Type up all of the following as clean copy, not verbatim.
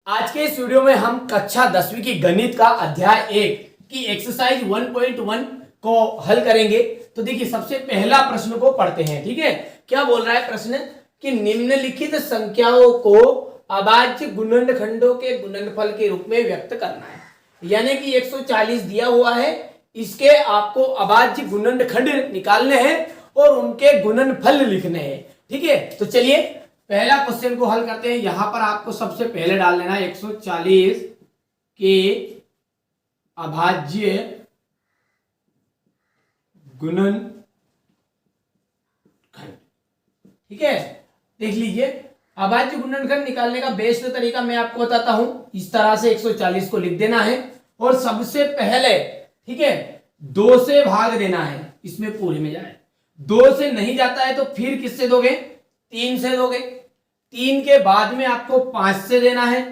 आज के इस वीडियो में हम कक्षा 10वीं की गणित का अध्याय 1 की एक्सरसाइज 1.1 को हल करेंगे। तो देखिए सबसे पहला प्रश्न को पढ़ते हैं। ठीक है, क्या बोल रहा है प्रश्न कि निम्नलिखित संख्याओं को अभाज्य गुणनखंडों के गुणनफल के रूप में व्यक्त करना है। यानी कि 140 दिया हुआ है, इसके आपको अभाज्य गुणनखंड निकालने हैं और उनके गुणनफल लिखने हैं। ठीक है, तो चलिए पहला क्वेश्चन को हल करते हैं। यहां पर आपको सबसे पहले डाल देना 140 के अभाज्य गुणनखंड। ठीक है, देख लीजिए अभाज्य गुणनखंड निकालने का बेस्ट तरीका मैं आपको बताता हूं। इस तरह से 140 को लिख देना है और सबसे पहले ठीक है 2 से भाग देना है, इसमें पूरे में जाए। 2 से नहीं जाता है तो फिर किससे दोगे? 3 से दोगे। 3 के बाद में आपको 5 से देना है।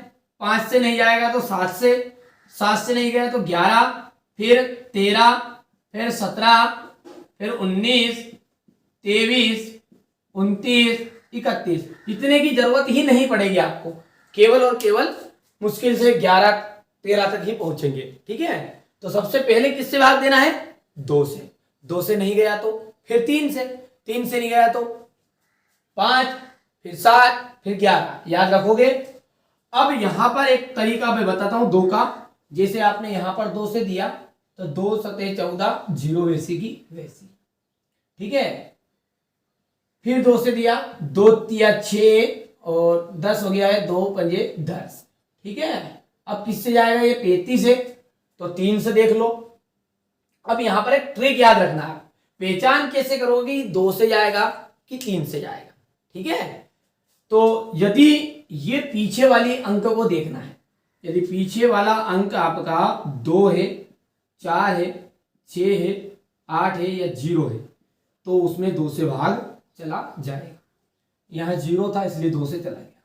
5 से नहीं जाएगा तो 7 से, 7 से नहीं गया तो 11, फिर 13, फिर 17, फिर 19, 23, 29, 31। इतने की जरूरत ही नहीं पड़ेगी आपको, केवल और केवल मुश्किल से 11 13 तक ही पहुंचेंगे। ठीक है, तो सबसे पहले किससे भाग देना है? 2 से। 2 से नहीं गया तो फिर 3 से, 3 से नहीं गया तो 5, फिर 7, फिर 11। याद रखोगे। अब यहां पर एक तरीका मैं बताता हूं 2 का। जैसे आपने यहां पर 2 से दिया तो 2 सते 14, 0 वैसी की वैसी। ठीक है, फिर 2 से दिया, 2 तिया 6 और 10 हो गया है, 2 पंजे 10। ठीक है, अब किससे जाएगा? ये 35 है तो 3 से देख लो। अब यहां पर एक ट्रिक याद रखना है, पहचान कैसे करोगे 2 से जाएगा कि 3 से जाएगा। ठीक है, तो यदि ये पीछे वाली अंक को देखना है, यदि पीछे वाला अंक आपका 2 है, 4 है, 6 है, 8 है या 0 है तो उसमें 2 से भाग चला जाएगा। यहां 0 था इसलिए 2 से चला गया।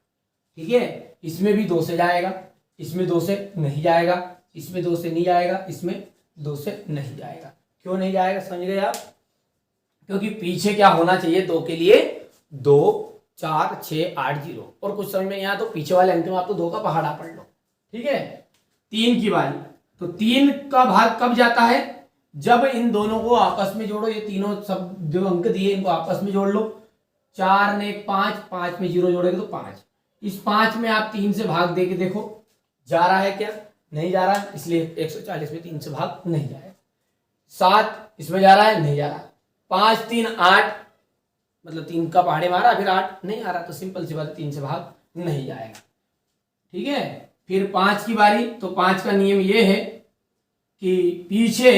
ठीक है, इसमें भी 2 से जाएगा, इसमें 2 से नहीं जाएगा, इसमें 2 से नहीं जाएगा, इसमें 2 से नहीं जाएगा। क्यों नहीं जाएगा समझ गए आप? क्योंकि पीछे क्या होना चाहिए 2 के लिए? 2, 4, 6, 8, 0। और कुछ समझ में यहाँ तो पीछे वाले अंक में आप तो 2 का पहाड़ा पढ़ लो। ठीक है, 3 की बारी। तो 3 का भाग कब जाता है? जब इन दोनों को आपस में जोड़ो। ये तीनों सब जो अंक दिए इनको आपस में जोड़ लो। 4 ने 5, 5 में 0 जोड़ेंगे तो 5। इस 5 में आप 3 से भाग दे के देखो जा रहा है क्या? नहीं जा रहा है, इसलिए 140 में 3 से भाग नहीं जाएगा। 7 इसमें जा रहा है, नहीं जा रहा। 5, 3, 8, मतलब 3 का पहाड़े मारा, फिर 8 नहीं आ रहा तो सिंपल सी बात है 3 से भाग नहीं जाएगा। ठीक है, फिर 5 की बारी। तो 5 का नियम यह है कि पीछे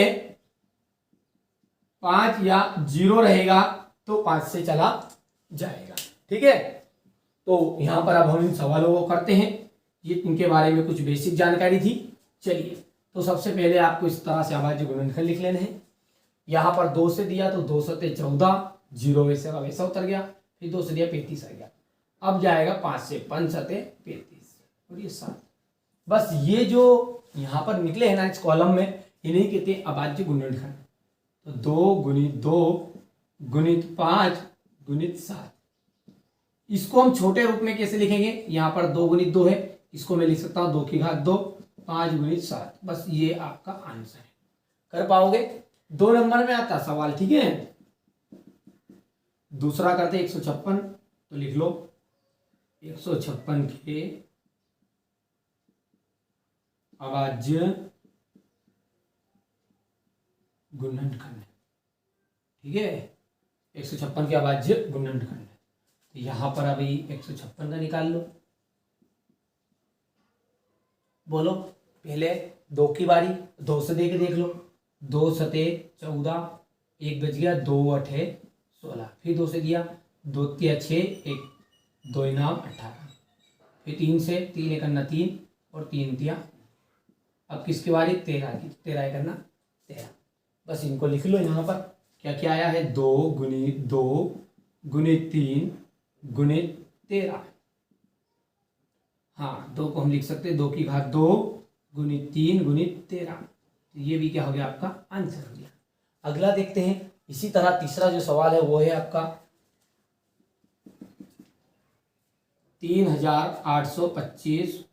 5 या 0 रहेगा तो 5 से चला जाएगा। ठीक है, तो यहां पर अब हम इन सवालों को करते हैं। ये इनके बारे में कुछ बेसिक जानकारी थी। चलिए, तो सबसे पहले आपको इस तरह से अभाज्य गुणनखंड लिख लेने हैं। यहां पर 2 से दिया तो 2 सते 14, 0 वैसे का वैसा उतर गया। फिर 2 से दिया 35 आ गया। अब जाएगा 5 से, 5 सते 35 और ये 7। बस ये जो यहां पर निकले हैं ना इस कॉलम में, इन्हीं कहते हैं अभाज्य गुणनखंड। तो 2 गुणित 2 गुणित 5 गुणित 7। इसको हम छोटे रूप में कैसे लिखेंगे? यहां पर 2 गुणित 2 है, इसको मैं लिख सकता हूं 2 की घात 2, 5 गुणित 7। बस ये आपका आंसर है। कर पाओगे? 2 नंबर में आता सवाल। ठीक है, दूसरा करते 156। तो लिख लो 156 के अभाज्य गुणनखंड। ठीक है, 156 के अभाज्य गुणनखंड। तो यहां पर अभी 156 का निकाल लो। बोलो पहले 2 की बारी। 2 से दे के देख लो। 2 सते 14, 1 बच गया, 2 अठे 16। फिर 2 से दिया, 2 तिया 6, 1 2 इनाम 18। फिर 3 से, 3 एक अन्ना 3 और 3 तिया। अब किसकी बारी? 13 की। 13 एक अन्ना 13। बस इनको लिख लो। यहाँ पर क्या क्या आया है? 2 गुणित 2 गुणित 3 गुणित 13। हाँ, 2 को हम लिख सकते हैं 2 की घात 2 गुणित 3 गुणित 13। तो ये भी क्या हो गया? आपका आंसर हो गया। अगला देखते हैं। इसी तरह तीसरा जो सवाल है वो है आपका 3825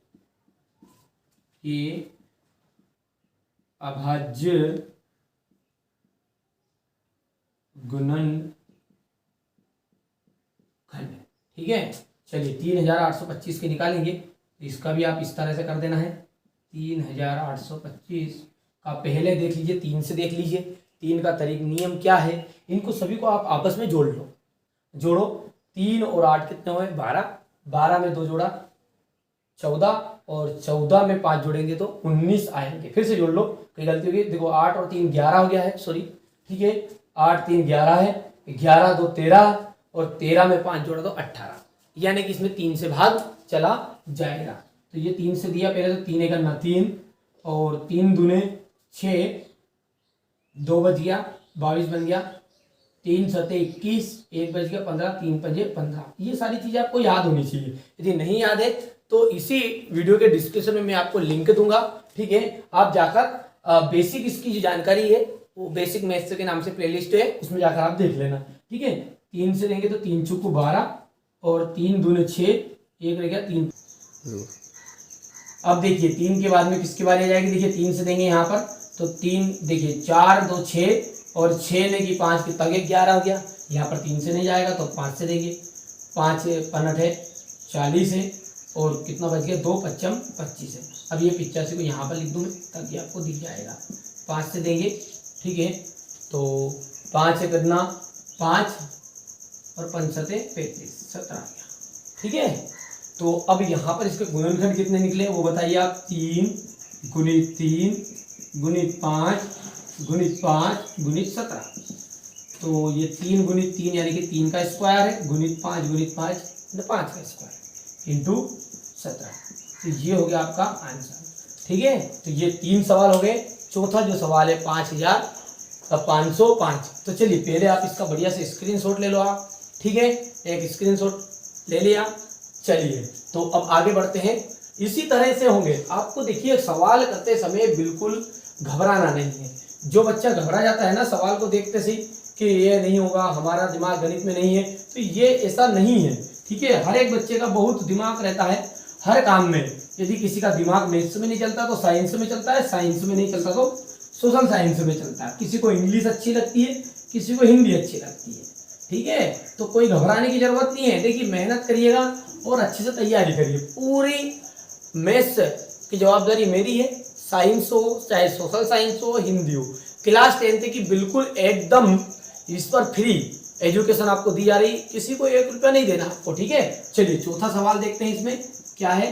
ये अभाज्य गुणनखंड, ठीक है। चलिए 3825 के निकालेंगे, इसका भी आप इस तरह से कर देना है। 3825 का पहले देख लीजिए, 3 से देख लीजिए। 3 का तरीक नियम क्या है, इनको सभी को आप आपस में जोड़ लो। जोड़ो, 3 और 8 कितने हुए, 12। 12 में 2 जोड़ा 14, और 14 में 5 जोड़ेंगे तो 19 आएंगे। फिर से जोड़ लो, कोई गलती होगी, देखो 8 और 3 11 हो गया है, सॉरी, ठीक है। 8 3 11 है, 11 2 13, और 13 में 5 जोड़ा तो 18, यानी कि इसमें 3 से भाग चला जाएगा। तो ये 3 से दिया पहले, तो 3 करना 3, और 3 दूने 6, 2 बच गया 22 बन गया, 3 सते 21, 1 बच गया 15, 3 पंजे 15। ये सारी चीजें आपको याद होनी चाहिए। यदि नहीं याद है तो इसी वीडियो के डिस्क्रिप्शन में मैं आपको लिंक दूंगा, ठीक है। आप जाकर बेसिक इसकी जो जानकारी है वो बेसिक मैथ्स के नाम से प्लेलिस्ट है, उसमें जाकर आप देख लेना, ठीक है। 3 से देंगे तो 3 चौको 12, और 3 दूने 6, 1 रह गया 3। अब देखिए 3 के बाद में किसकी बारी आ जाएगी, देखिए 3 से देंगे यहाँ पर तो 3, देखिए 4 2 6, और 6 में की 5 कितना हो गया, 11 हो गया। यहाँ पर 3 से नहीं जाएगा तो 5 से देंगे, 5 5 है 40 है, और कितना बच गया, 2 5 25 है। अब ये 85 को यहाँ पर लिख दूँ ताकि आपको दिख जाएगा। 5 से देंगे, ठीक है, तो 5 से कितना 5, और 5 सते 35, 17 आ गया, ठीक है। तो अब यहाँ पर इसके गुणनखंड कितने निकले वो बताइए आप। 3 गुणित 3 गुणित 5 गुणित 5 गुणित 17। तो ये 3 गुणित 3 यानी कि 3 का स्क्वायर है, गुणित 5 गुणित 5 मतलब 5 का स्क्वायर इंटू 17। तो ये हो गया आपका आंसर, ठीक है। तो ये 3 सवाल हो गए। चौथा जो सवाल है 5505। तो चलिए पहले आप इसका बढ़िया से स्क्रीनशॉट ले लो आप, ठीक है। एक स्क्रीनशॉट ले लिया। चलिए तो अब आगे बढ़ते हैं। इसी तरह से होंगे आपको। देखिए सवाल करते समय बिल्कुल घबराना नहीं है। जो बच्चा घबरा जाता है ना सवाल को देखते से कि ये नहीं होगा, हमारा दिमाग गणित में नहीं है, तो ये ऐसा नहीं है, ठीक है। हर एक बच्चे का बहुत दिमाग रहता है हर काम में। यदि किसी का दिमाग मैथ्स में नहीं चलता तो साइंस में चलता है, साइंस में नहीं चलता तो सोशल साइंस में चलता है। किसी को इंग्लिश अच्छी लगती है, किसी को हिंदी अच्छी लगती है, ठीक है। तो कोई घबराने की जरूरत नहीं है। देखिए मेहनत करिएगा और अच्छे से तैयारी करिए। पूरी मैथ्स की जवाबदारी मेरी है, साइंस हो चाहे सोशल साइंस हो, हिंदी हो। क्लास 10th की बिल्कुल एकदम इस पर फ्री एजुकेशन आपको दी जा रही, किसी को 1 रुपया नहीं देना आपको, ठीक है। चलिए चौथा सवाल देखते हैं। इसमें क्या है,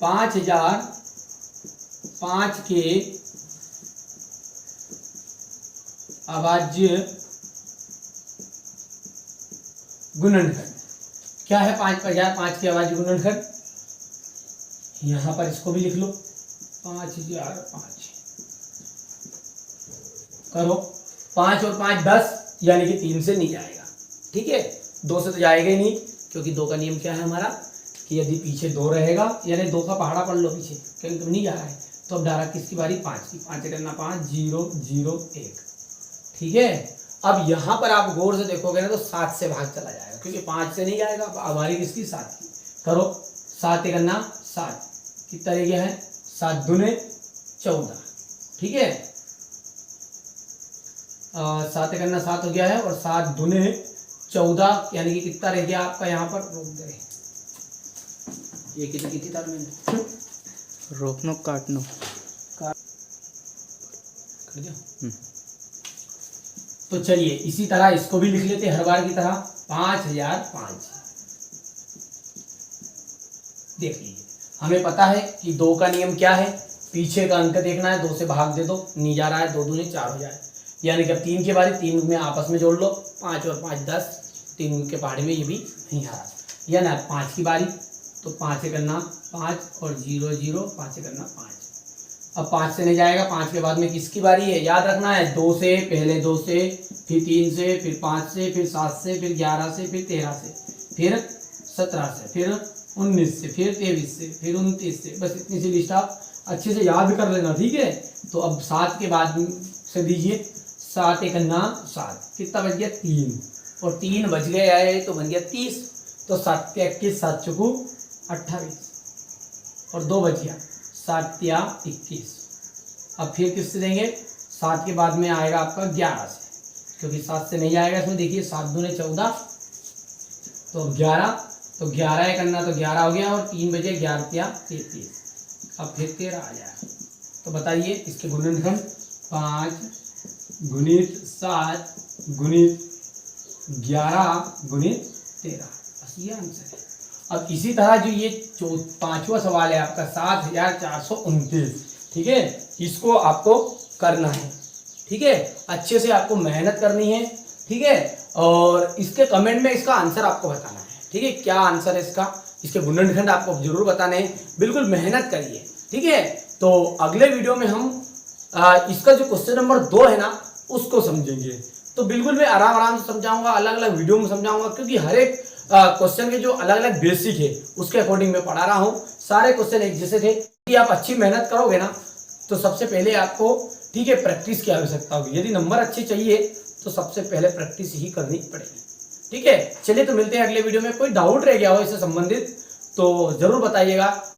5005 के अभाज्य गुणनखंड क्या है। 5005 के अभाज्य गुणनखंड, यहां पर इसको भी लिख लो 5005 करो। 5 और 5 10, यानी कि 3 से नहीं जाएगा, ठीक है। 2 से तो जाएगा ही नहीं, क्योंकि 2 का नियम क्या है हमारा कि यदि पीछे 2 रहेगा, यानी 2 का पहाड़ा पढ़ लो पीछे, क्योंकि तुम नहीं जा रहा है। तो अब डायरेक्ट किसकी बारी, 5 की। 5 करना 5 0 0 1, ठीक है। अब यहाँ पर आप गौर से देखोगे ना तो 7 से भाग चला जाएगा, क्योंकि 5 से नहीं जाएगा। अब हमारी किसकी, 7 की। करो 7 करना 7, कितना रह गया है, 7 दूने 14, ठीक है। 7 करना 7 हो गया है, और 7 दूने 14, यानी कि कितना रह गया आपका यहाँ पर, रोक दे ये कितनी तार में रोकनो काटनो कर दिया। तो चलिए इसी तरह इसको भी लिख लेते हर बार की तरह 5005। देख लीजिए हमें पता है कि 2 का नियम क्या है, पीछे का अंक देखना है, 2 से भाग दे दो, नहीं जा रहा है, 2 दूनी 4 हो जाए, यानी कि 3 के बारे 3 में आपस में जोड़ लो, 5 और 5 10, 3 के पहाड़े में ये भी नहीं आ रहा, या ना 5 की बारी तो 5 से करना 5 और 0 0, 5 से करना 5। अब 5 से नहीं जाएगा, 5 के बाद में किसकी बारी है, याद रखना है 2 से, पहले 2 से, फिर 3 से, फिर 5 से, फिर 7 से, फिर 11 से, फिर 13 से, फिर 17 से, फिर 19 से, फिर 23 से, फिर 29 से। बस इतनी सी लिस्ट आप अच्छे से याद कर लेना, ठीक है। तो अब 7 के बाद से दीजिए, 7 एक अन्ना 7, कितना बच गया 3, और 3 बच गया है तो बन गया 30। तो 7 के 21, 7 चौको 28, और 2 बच गया, 7 या 21। अब फिर किससे देंगे, 7 के बाद में आएगा आपका 11 से, क्योंकि 7 से नहीं आएगा इसमें। देखिए 7 दूने 14, तो 11, तो 11 एक करना तो 11 हो गया, और 3 बजे 11 या 33। अब फिर 13 आ जाएगा। तो बताइए इसके गुणनखंड 5 गुणित 7 गुणित 11 गुणित 13, बस ये आंसर है। अब इसी तरह जो ये 5वां सवाल है आपका 7429, ठीक है, इसको आपको करना है, ठीक है, अच्छे से आपको मेहनत करनी है, ठीक है, और इसके कमेंट में इसका आंसर आपको बताना है, ठीक है, क्या आंसर है इसका, इसके गुणनखंड आपको जरूर बताने हैं, बिल्कुल मेहनत करिए, ठीक है। तो अगले वीडियो में हम इसका जो क्वेश्चन नंबर 2 है ना उसको समझेंगे। तो बिल्कुल मैं आराम से समझाऊंगा, अलग अलग वीडियो में समझाऊंगा, क्योंकि हर एक क्वेश्चन के जो अलग अलग बेसिक है उसके अकॉर्डिंग मैं पढ़ा रहा हूँ। सारे क्वेश्चन एक जैसे थे। यदि आप अच्छी मेहनत करोगे ना तो सबसे पहले आपको, ठीक है, प्रैक्टिस की आवश्यकता होगी। यदि नंबर अच्छे चाहिए तो सबसे पहले प्रैक्टिस ही करनी पड़ेगी, ठीक है। चलिए तो मिलते हैं अगले वीडियो में। कोई डाउट रह गया हो इससे संबंधित तो जरूर बताइएगा।